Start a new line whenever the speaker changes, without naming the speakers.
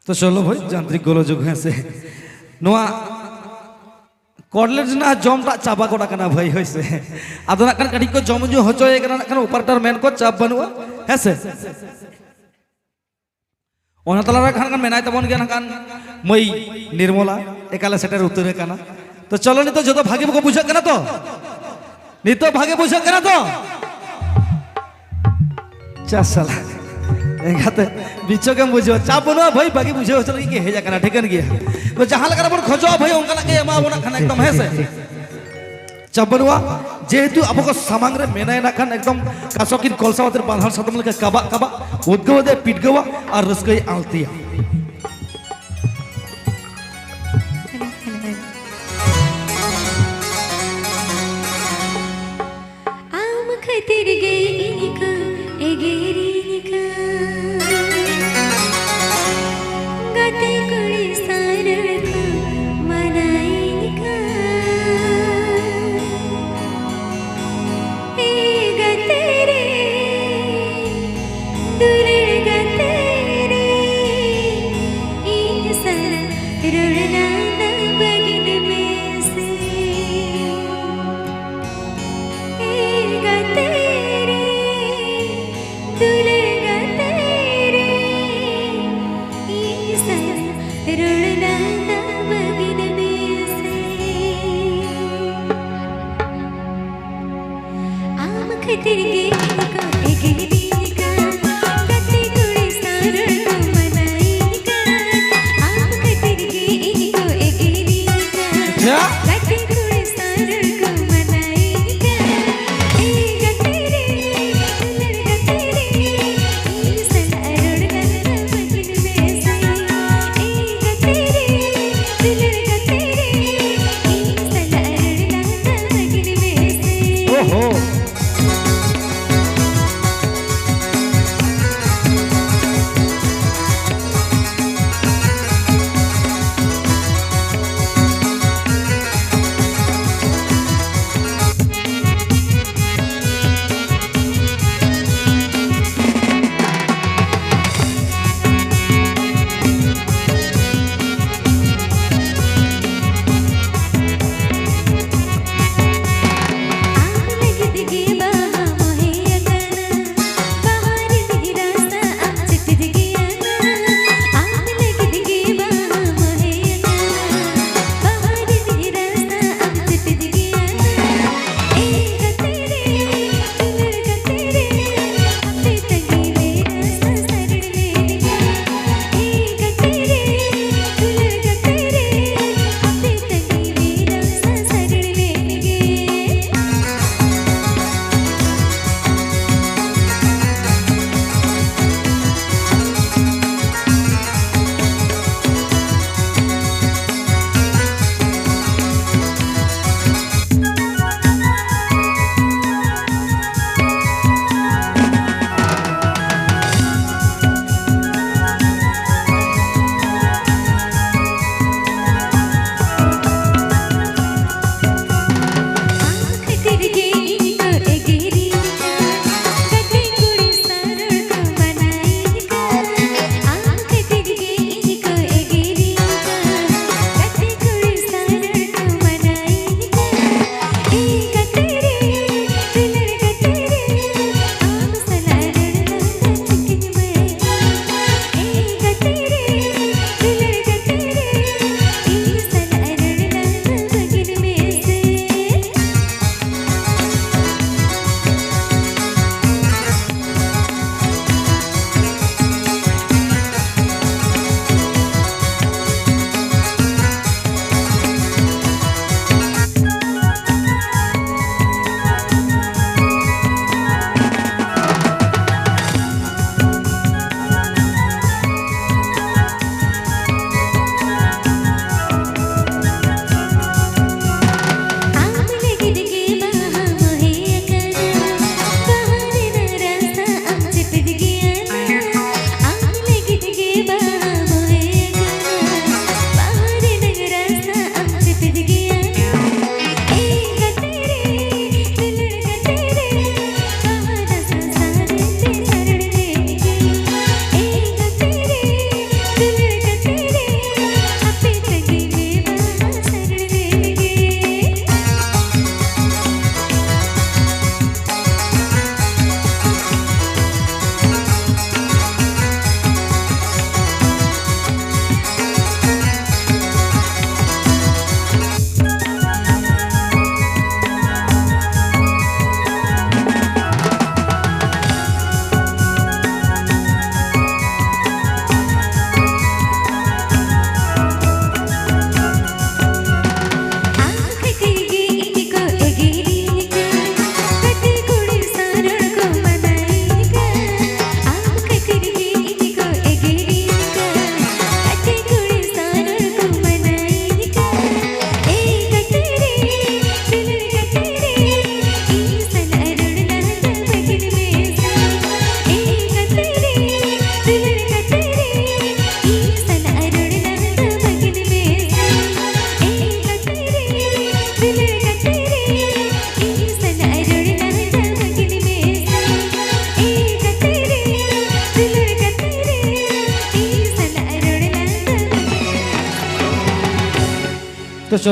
तो चलो भाई जांत्रिक गोलযোগ है से नोआ कॉलेज ना जमटा चाबा कोड़ा कना भाई होइसे आदो ना कन कडी को जम जो होचोय कना ना कन ऑपरेटर मैन को चाप बनुआ है से ओना तला खान खान मेनाय तबन गया ना कान मई निर्मला एकाले सेटर उतरे कना तो चलो नि तो जतो भागे को बुझा कना तो नि तो भागे बुझा कना तो चा साला एगाते बिचो के बुझो चा बनुआ भाई भागे बुझे चलो के हेजा कना ठेकन गया तो जहां लगा बन खोजो भाई ओंका के एमा ओना खाना एकदम है से चा बनुआ जेहेतु अब को सामांग रे मेनाय ना खान एकदम कासोकिन कोलसावतर बांधाल सदम लगे कबा कबा उद्गव दे पिटगवा और रसकई आलतिया
आम खतिर गई इनका एगेरी निका गते कुड़ी सारथा मनाई निका ए गते रे दूरे गते रे इन सर रुड़ना ना बगिन में से ए गते रे दूरे गते रे इन सर रुड़ना ना बगिन में से आम खतिर